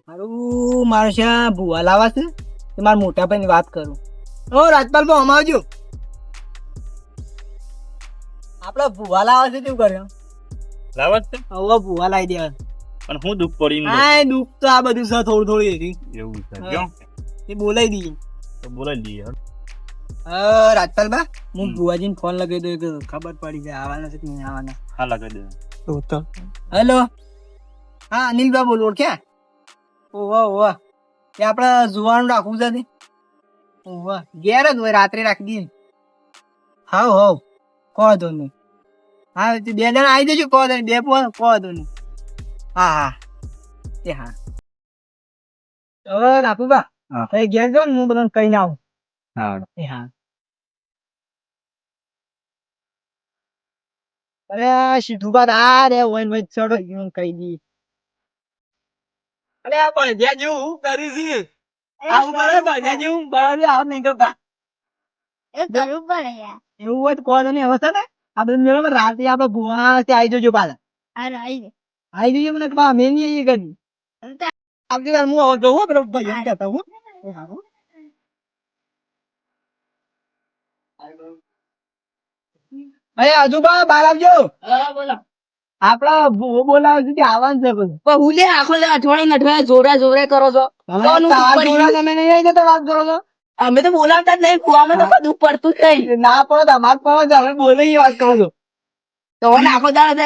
મારું મારે છે ભૂવા લાવવા છે તે મારા મોટા ભાઈની વાત કરું. ઓ રાજપાલ ભાઈ આમ આવજો. આપડે ભૂવા લાવવા છે તેવું કર્યો લાવત છે હવે ભૂવા લાવી દેવા. પણ હું દુઃખ પડી હા દુઃખ તો આ બધું છે થોડું થોડું એથી એવું છે કેમ એ બોલાવી દઈએ. તો બોલાવી દઈએ રાજપાલ બા હું ભુવાજીને ફોન લગાવી દઉં કે ખબર પડી જાય આવવાના છે કે નહીં આવવાના. હા લગાવી દે હેલો હા અનિલભાઈ બોલો ઓળખ્યા? ઓવા ઓવા એ આપણે જોવાનું રાખવું છે. ઓવા ઘેર જ હોય રાત્રે રાખી દઈએ. હાવ હાવ કહો દો નહીં. હા બે જણા આવી જજો કહો દો બે કહો દો નહીં. હા હા એ હા હવે રાખું બા એ ઘેર જાઉં ને હું બધાને કહીને આવું. હા એ હા અરે સીધું બાદ આ રે વન ચડો કહી દી. અરે આ ભણ્યા જેવું હું કરી છે આવું કરે ભણ્યા જેવું બરાબર આવું નહીં કરતા. એવું હોય તો કોઈ નહીં હવે છે ને આ બધું મેળો રાતે આપડે ભુવા આવી જજો પાછા. આવી જજો મને મેં નહીં કરી આવતી વાર હું આવો જોઉં પેલો ભાઈ કહેતા હું. અરે આજુબા બહાર આવજો. આપડા ભૂવો બોલાવે છે કે આવવાનું છે બધું. હું લે આખો અઠવાડિયે અઠવાડિયે જોરા જોરે કરો છો. તમે નહીં આવી જતા વાત કરો છો. અમે તો બોલાવતા જ નહીં કુવામાં તો બધું પડતું જ નહીં. ના પડો તમારે પડો તમે બોલી વાત કરો છો. તો આખો દાડો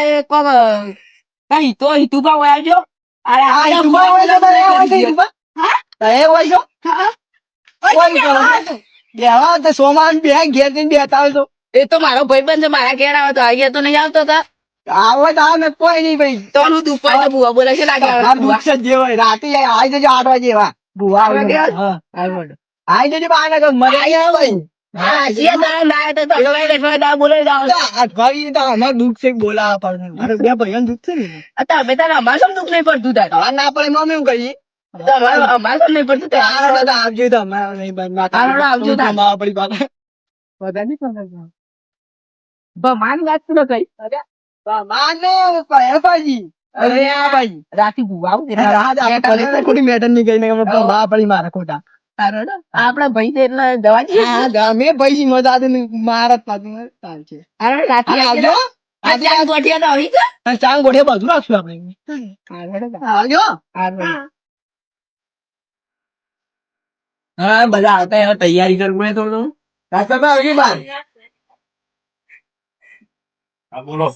હિતો હિતુ ભાવ આવજો. અરે હા હિતુબા હોય તો તમે હોય છે હિતુબા? તમે હોય છો? કોઈ કરો છો? બેહવા તો સોમાં બે ઘેર જઈને બેઠા હોય તો એ તો મારો ભાઈબંધ છે મારા ઘેર આવે તો અહીંયા તો નહીં આવતો હતા. આવો તો આવે કોઈ નહીં ભાઈ. તો હું દુપાર તો ભૂવા બોલે છે લાગે આવે ભૂવા. વૃક્ષ જ જે હોય રાતે આવી જજો 8 વાગે એવા ભૂવા આવી જજો બાને તો મરે ભાઈ. હા જે દાડા ના આવે તો અઠવાડિયે દાડા બોલાવી દાવ. અઠવાડિયે તો અમારે દુઃખ છે બોલાવા પડે. મારે બે ભાઈઓને દુઃખ છે ને તમે તારે અમારે શું દુઃખ નહીં પડતું તાર. હવે ના પડે એમાં અમે એવું કહીએ. અમારે શું નહીં પડતું તાર. આવજો તો અમારે નહીં બંધ આવજો તાર. પડી પાછા બધા નહીં કરતા. માન વાત તો કઈ માને ભાઈ અરે આ ભાઈ રાતે ભૂવા આવું ખોટી મેટર નહીં કઈ ને બા પડી મારા ખોટા. આપડા ભાઈ તો એટલે દવા જઈએ. મેં ભાઈ મજા મારા પાછું ચાલશે. રાતે આવજો ચાંદ ગોઠિયા તો આવી ગયા. ચાંગ ગોઠે બધું રાખશું આપણે. આવજો હા બધા આવતા એવા તૈયારી કરવું થોડું રાસ્તા આવજો બાર. હા બોલો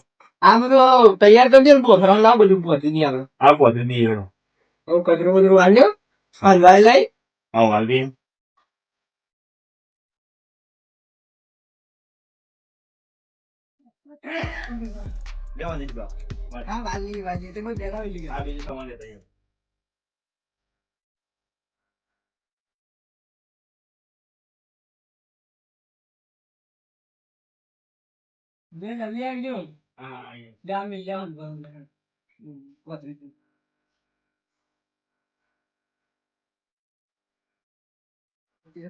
આમ તો તૈયાર કરજો ને પોખરણ લાવ બધું પહોંચી નહીં આવે. આ બધું નહીં એનો કચરો બધું વાળ્યો હલવાઈ લઈ હા વાલી હા વાલી વાલી તે કોઈ બેઠા હોય આ બીજું તમારે તૈયાર બે નવી આવજો. હા જામ જામ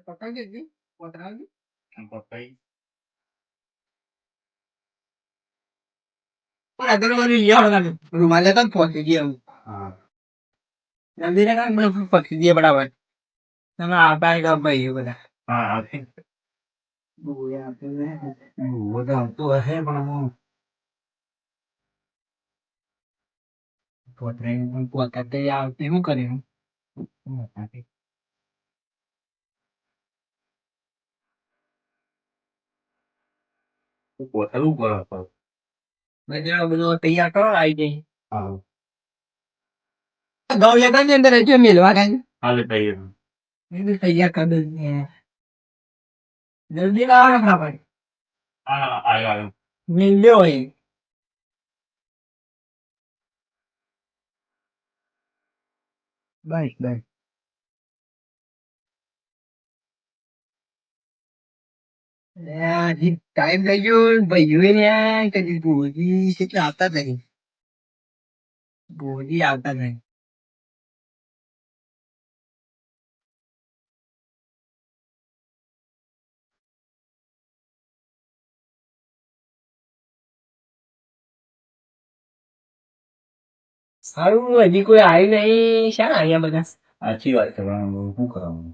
પકડજો પકડાવજો. પપ્પાઈ પણ અગરવાળી રૂમાલ લેતા જ પહોંચી ગયા. હા જલ્દી ને કાંઈ પકડી દઈએ બરાબર. તમે આવતા આવ્યા ભાઈ બધા હા હા બધા આવતું હશે પણ હું પોતે આવતી શું કર્યું પોતાનું કરો બધું તૈયાર કરો આવી જઈ. હા ગૌ ની અંદર રહેજો મેલવા કાંઈ હાલે તૈયાર તૈયાર કરી દે. જલ્દી લાવો ને ભાઈ હા આવ્યો મિલ્યો હોય. બસ બસ ટાઈમ થઈ ગયો ભાઈ ને કદી ભોજી કેટલા આવતા જ નહીં. ભોજી આવતા નહીં. સારું હજી કોઈ આવ્યું નહીં શા આવ્યા બધા સાચી વાત છે પણ હવે શું કરવાનું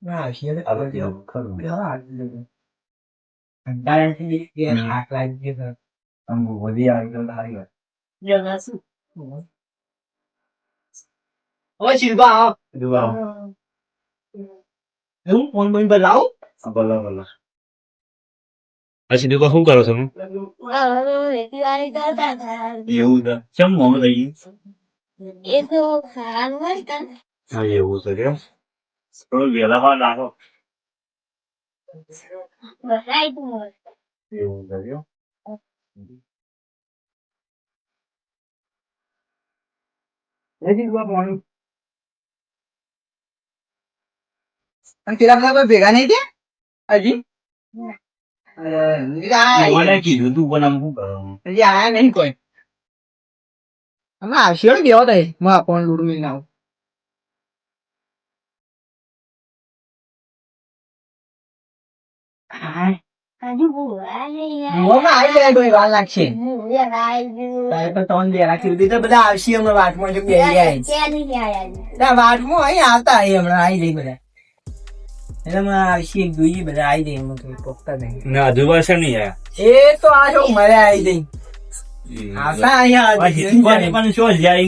ના આવશે આ બધું ખરું કંટાળાથી કે થાક લાગી ગયો આમ વધી આવી તો સારી વાત જગાશું ઓ શિલ્પા આવો કીધું આવો. હું ફોન બોન પર લાવું હા, ભલે ભલે પછી શું કરો છો એવું છે કેમ મોં થઈ હા એવું છે કેમ થોડું વહેલા માં નાખો એવું છે કેમ પેલા બધા કોઈ ભેગા નહીં થયા હજી મને કીધું તું પણ આમ શું કરવાનું હજી આયા નહીં કોઈ અમે આવશે ને બેહો તઈ માં કોણ લૂડું લઈને આવું મોંમાં આવી જાય કોઈ વાર લાગશે તારે તો ત્રણ બે રાખી દીધી તો બધા આવશે હમણાં વાટમાં જો બેહી ગયા ના વાટમાં અહીં આવતા અહીં હમણાં આવી જાય બધા એટલે હમણાં આવશે એક જોઈએ બધા આવી જાય હમણાં કોઈ પોકતા નહીં ના હજુ વર્ષે નહીં આયા એ તો આ શું મરે આવી જાય આવતા અહીંયા શીખવાની પણ શું જાય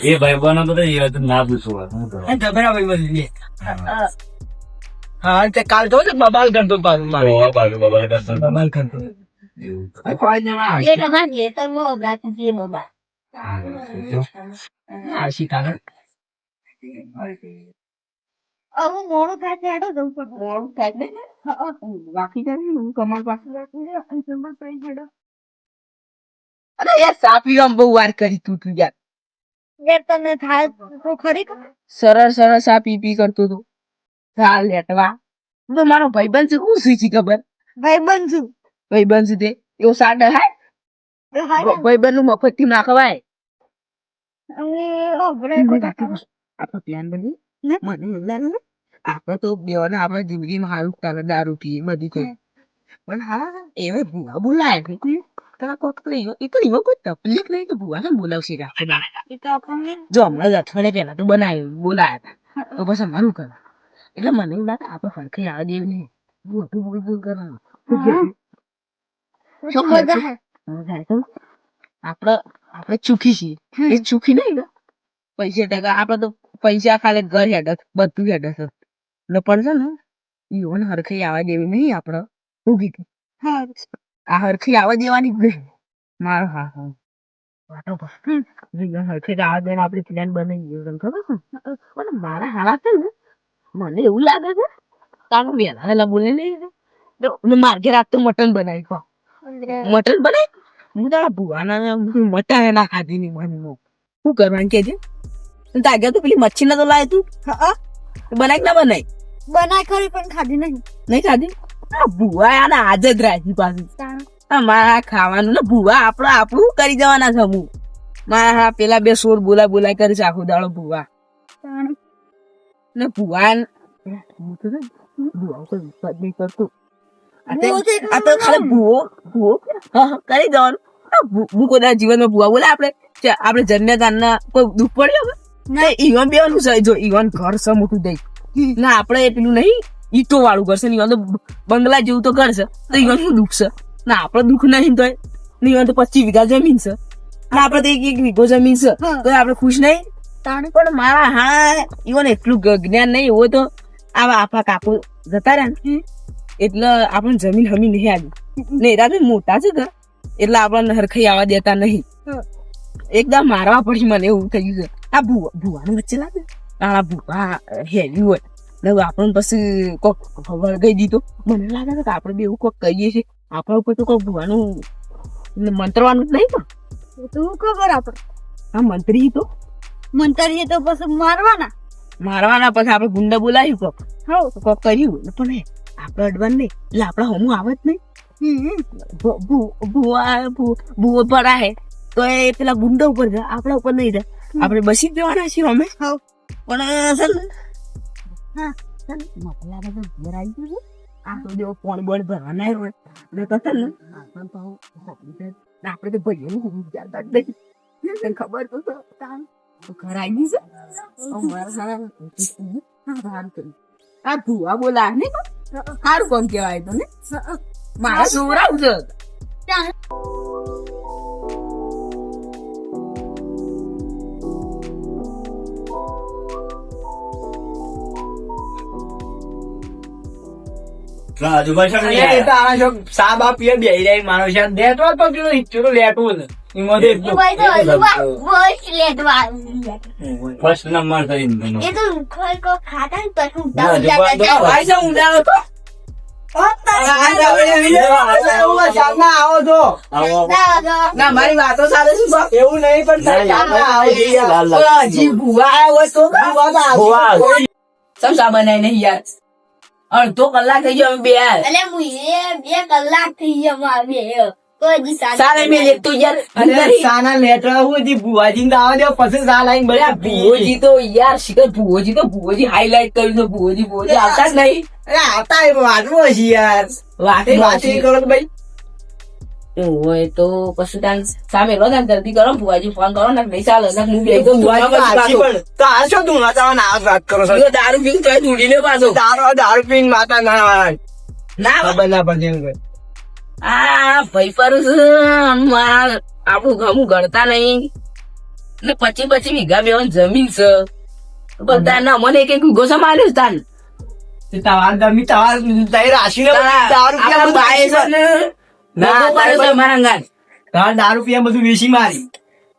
એ ભાઈ બનો તો ના પૂછવું શું કરવાનું હા તે કાલ તો બબાલ કરતો પાછું મારે. બાજુ બાબા કરતો બબાલ કરતો એવું કોઈ જણા આવશે કાલે બાકી હું કમર પાસે અરે યાર સા પીવા બહુ વાર કરી તું યાર સરળ સરળ સા પી પી કરતો હતો ચાલ લેટવા તો મારો ભાઈબંધ છે શું શીખી ખબર ભાઈબંધ છે તે એવો સાડા હાય ભાઈબંધ નું મફત થી ના ખવાય આપડે પ્લાન બની મને એવું લાગે છે, આપડે તો બેવાને આપડે જિંદગીમાં સારું ચાલે દારૂ પીએ બધી કઈ પણ હા એવે ભૂવા બોલાય કોઈ તકલીફ નહીં તો ભૂવા ને બોલાવશે જો હમણાં જ અઠવાડિયા પહેલા તો બનાવ્યું બોલાયા હતા તો પછી અમારું કરે એટલે મને એવું લાગે આપડે ફરખી આવવા દેવી નહીં મોટું બોલ બોલ કરવાનું શું થાય તો આપડે આપડે ચૂકી છીએ એ ચૂકી નહીં ને પૈસા ટકા આપડે તો પૈસા ખાલી ઘર હેડે બધું હેડે છે એટલે પણ છે ને ઈવન હરખી આવવા દેવી નહીં આપડે શું કીધું આ હરખી આવવા દેવાની જ નહીં મારો હા હા વાતો હરખી આવવા દઈને આપડે પ્લાન બનાવી ગયો તને ખબર છે પણ મારા હાલા છે ને મને એવું લાગે છે તારું વહેલા વહેલા બોલે નહીં તો માર ઘેર આજ તો મટન બનાવી કહો મટન બનાવી હું તારા ભુવાના મટન ના ખાધી નહીં મને શું કરવાનું કે છે તાગ્યા તો પેલી મચ્છી ના તો લાય તું બનાય ના બનાય ખરી પણ ખાધી નહીં નહીં ખાધી આ ભુવા આને આજ જ રાખી પાછું મારા ખાવાનું ને ભુવા આપડે આપણું કરી જવાના છે હું મારા હા પેલા બે સોર બોલા બોલા કરી આખો દાડો ભુવા ને ભુવા કરી જવાનું હું કોઈ જીવનમાં ભુવા બોલે આપડે જન્મ્યા તારના કોઈ દુઃખ પડ્યો ના ઈવન બેવાનું છે જો ઈવન ઘર છે મોટું દઈ ના આપડે પેલું નહીં ઈટો વાળું ઘર છે ઈવન તો બંગલા જેવું તો ઘર છે તો ઈવન શું દુઃખ છે ના આપડે દુઃખ નહીં તો ઈવન તો 25 વીઘા જમીન છે ના આપડે તો 1 વીઘો જમીન છે તો આપડે ખુશ નહીં પણ મારા હા ઈવન એટલું જ્ઞાન નહીં હોય તો આવા આપા કાપો જતા રહ્યા ને એટલે આપણને જમીન હમી નહીં આવી ને એરા બી મોટા છે ઘર એટલે આપણને હરખાઈ આવવા દેતા નહીં એકદમ મારવા પડી મને એવું થઈ ગયું છે આ ભુવાનું વચ્ચે લાગે આ ભુવા હેવી હોય એટલે આપણને પછી કોક વળગાઈ દીધો મને લાગે છે કે આપણે બે એવું કોક કહીએ છીએ આપણા ઉપર તો કોક ભુવાનું મંત્રવાનું જ નહીં તું ખબર આપડે હા મંત્રી તો મંતરીએ તો પછી મારવાના પછી આપણે ગુંડા બોલાવ્યું કોક કર્યું પણ આપણે અડવાનું નહીં એટલે આપણે હમું આવે જ નહીં ભૂવો પડા હે તો એ પેલા ગુંડા ઉપર જાય આપણા ઉપર નહીં જાય આપણે બસી જવાના છીએ અમે પણ આ તો દેવો પોણી બોણી ભરવાના હોય ને તો છે ને આપણે તો ભાઈઓનું હું વિચારતા જ નહીં. તને ખબર તો છે. તો ઘર આવી ગઈ છે. મારા સારા સારું કર્યું. આ ભૂવા બોલા ને સારું કોમ કહેવાય તો ને મારા છોકરાઓ છે. રાજુભાઈ સાહેબ નહીં એ તો આયા. આના જો સા બા પીએ બેહી જાય મારો છે લેટો તો પેલો હિચુરો લેટવું છે એમાં તો એટલું. ફર્સ્ટ નંબર કરીને બનો. ભાઈ છે ઊંડાણો તો શામના આવો તો આવો. ના મારી વાતો સાથે શું છે? એવું નહીં પણ શામના આવો તો યાર. ઓલા હજી ભૂવા આવ્યા હોય તો ભૂવા તો આવશે. ભૂવા. સમ સા બનાય નહીં યાર. અડધો કલાક થઈ ગયો અમે બે યાર. સાલે મેં લેતું યાર અને અંદર સાના લેટરા હું હતી ભુવાજી ને આવા દે પછી સા લાઈન અરે આ ભુવોજી તો યાર શિખર ભુવોજી હાઈલાઈટ કર્યું તો ભુવોજી આવતા જ નહીં. અરે આવતા એ વાંચવું હશે યાર. વાતે વાત એ કરો તો ભાઈ. હોય તો પછી તાન સામે લો તાન જલ્દી કરો ભુવાજી ફોન કરો ને નહીં ચાલે ને હું બેસી તો ભુવાજી તો હાચી પણ. તો આ શું તું નાચાવાના આ વાત કરો છો? દારૂ પીને તો ધૂડી લે પાછો દારૂ પીને માતા ના આવે. ના ખબર ના પડશે એમ કોઈ. આ ભાઈ પર આપણું ગમું ગણતા નહીં ને 25 વીઘા બેવાની જમીન છે બધા ના મને એક ગોસા માર્યો તાન તમાર દમી તમાર તઈ રાશિને દારૂ પીવા બાય છે ને ના, ના માર્યો છે મારા અંગાત તમાર દારૂ પીવા બધું વેચી મારી.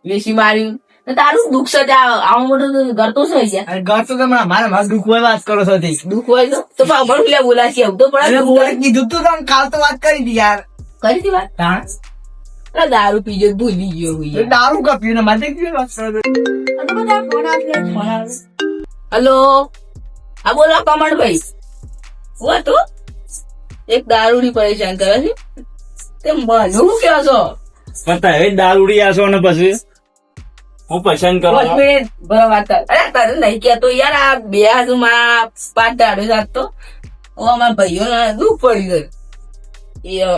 વેસી માર્યું ને તારું દુઃખ છે ત્યાં આવું મોટું ઘર તો છે યાર અને ઘર તો તમે મારા મારા દુઃખ હોય વાત કરો છો તે. દુઃખ હોય તો અમારું લે બોલાશે આવું તો અને પડે બુઆએ કીધું તું તમે કાલ તો વાત કરી હતી યાર. કરી દી વાત તાણ. અરે દારૂ પીજો ભૂલી ગયો હું તો યાર. દારૂ કપ્યું ને માથે કેવી વાત કરો છો? હલો હા બોલો કમળભાઈ હું તો એક દારૂડી પરેશાન કરે છે તે મને શું કહો છો પણ તમે દારૂડી આશો ને પછી હું પસંદ કરો. 5 મિનિટ બરાબર વાત કર. અરે તને નહીં કહેતો યાર આ બે હાથમાં 5 દાડો જાતો ઓ અમારા ભાઈઓ ને દુઃખ પડ્યું છે એ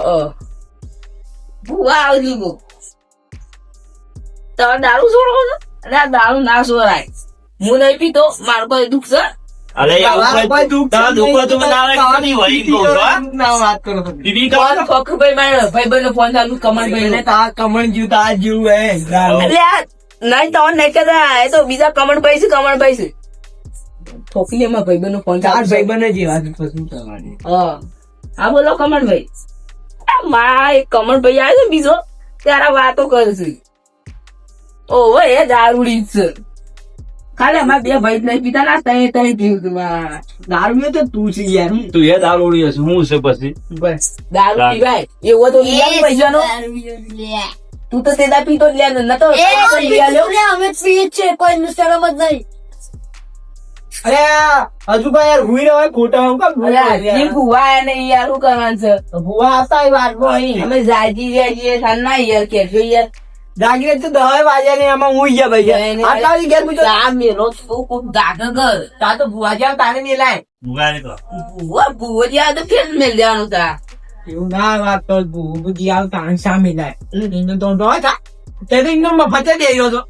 ભૂવા આવજો ગો તમે દારૂ છોડો છો અરે આ દારૂ ના છોડાય હું નહીં પીતો મારું કોઈ દુઃખ છે અરે એવું તમારે કોઈ દુઃખ તમારે દુઃખ હોય તો બનાવે કે નહીં હોય એમ કહું છો, હા? ના વાત કરો છો. બીબી કહો ફોન છો? ફખરુભાઈ મારા ભાઈબંધ નો ફોન ચાલુ કમળભાઈ એને નો. તો આ કમળ જીવ તો આ જીવ હે દારૂ. એટલે આ નહીં તો નહીં કહેતા એ તો બીજા કમળભાઈ છે ઠોકી લે મારા ભાઈબંધ નો ફોન ચાર ચાલુ છે. ભાઈબંધ જ એવા છે પછી તમારી. હા બોલો કમળભાઈ આ માં એક કમળભાઈ આવ્યો છે બીજો ત્યારે વાતો કરશે ઓહો એ દારૂડી જ છે ખાલી અમારા બે ભાઈ જ નહીં પીતા ના તઈ પીવું તું માં. દારૂ ને તો તું છે યાર. તું એ દારૂડી હશે હું છે પછી બસ દારૂ પીવાય એવો તો લઈ આવ પૈસાનો તું તો તેદા પીતો જ લે નતો લઈ આવ્યો. અરે હજુ ભાઈ યાર હુઈ રહ્યો ખોટા હું કામ અરે હજી ભૂવા ને યાર શું કરવાનું છે ભૂવા આવતા એ વાતમાં અહીં અમે જાગી રહ્યા છીએ સાંજ ના યાર કેજો યાર જાગીને તો 10 વાગ્યા ને એમાં હું ગયા ભાઈ આટલા વાગે ઘેર પૂછો આ મેલો તું કોક ગાગર કર તા તો ભૂવા જાવ તાને નહીં લાય ભૂગારી તો ભૂવો જ્યાં તો ફેર મેલ દેવાનું તા એવું ના વાત તો ભૂજી આવ તાને સામે લાય એને તો હતા તે તો ઇન્દોર મફતે દે રહ્યો તો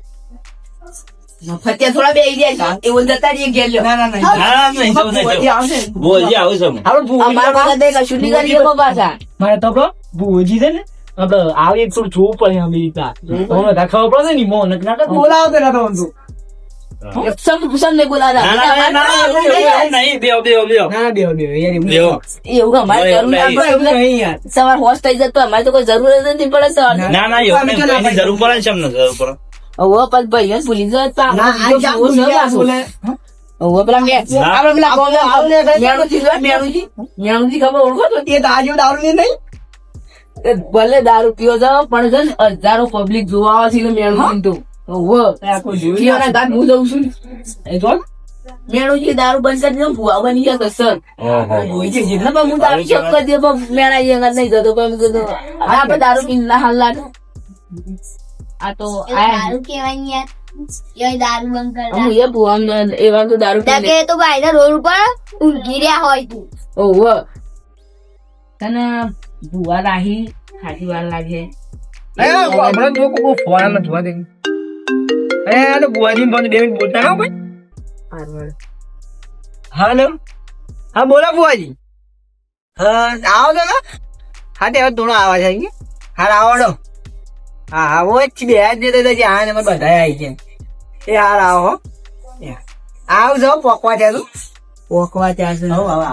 ફત્યા થોડા બે ગયા છે એવું જતા રહીએ ઘેર લ્યો ના ના નહીં ના નહીં જવું નહીં ભૂવાજી આવશે જવું. બોલજે આવું છે હું. આપણે ભૂવી અમારા વખતે કશું નહીં કરીએ પાછા મારે તો કહો ભૂજી છે ને આપણે આવી એક થોડું જોવું પડે અમે રીતના મને તો ખબર પડે ને મોન ના બોલાવો તો નતો તું સમ નહીં બોલાતા ના, ના, ના, ના, એવું નહીં. બેહો, બેહો, બેહો. ના દેવ દેવ યાર એવું બેહો. એવું અમારે જરૂર ના પડે. એવું નહીં યાર સવાર હોશ થઈ જતો અમારે તો કોઈ જરૂર જ નથી પડે સવાર ના ના એવું નહીં. કોઈની જરૂર પડે ને શેમ ન જરૂર પડે? હવે પછી ભાઈ ભૂલી જાય તો ના આ જા બોલે હવે પેલા આપડે પેલા કોણ મેણુજી ખબર ઓળખો તો તે તાજો દારૂ ને નહીં એ ભલે દારૂ પીવો જાવ પણ છે ને હજારો પબ્લિક જોવા આવે છે મેણુજી તો પીવાના ગાત હું જઉં છું એ જો મેણુજી દારૂ બંધ કરી દીધો ભૂવા બની જતો સર ઓહો. ના પણ હું દારૂ ચેક કરી દે પણ મેણા અહીંયા નહીં જતો પણ મેં કીધું હવે આપણે દારૂ પીને ના હાલ લાગે આ તો આયા હું એ ભૂવા એવા તો દારૂ પીને રોડ ઉપર ઊંઘી રહ્યા હોય તું ઓહો તને ભૂવા રાહી ખાસી વાર લાગે હમણાં જો કોઈ ફોન નથી જોવા દે અરે બુઆજી બંધ 2 મિનિટ બોલતા ના ભાઈ હાલો હા બોલો બુઆજી હા આવો તો હા તે હવે થોડો આવાજ આવી ગયો હાલ આવડો હા આવો જ બે જ દેતા હતા આ નંબર બધા આવી ગયા એ હાલ આવો આવજો પોકવા ત્યાં પોકવા ત્યાં છે હવે આવા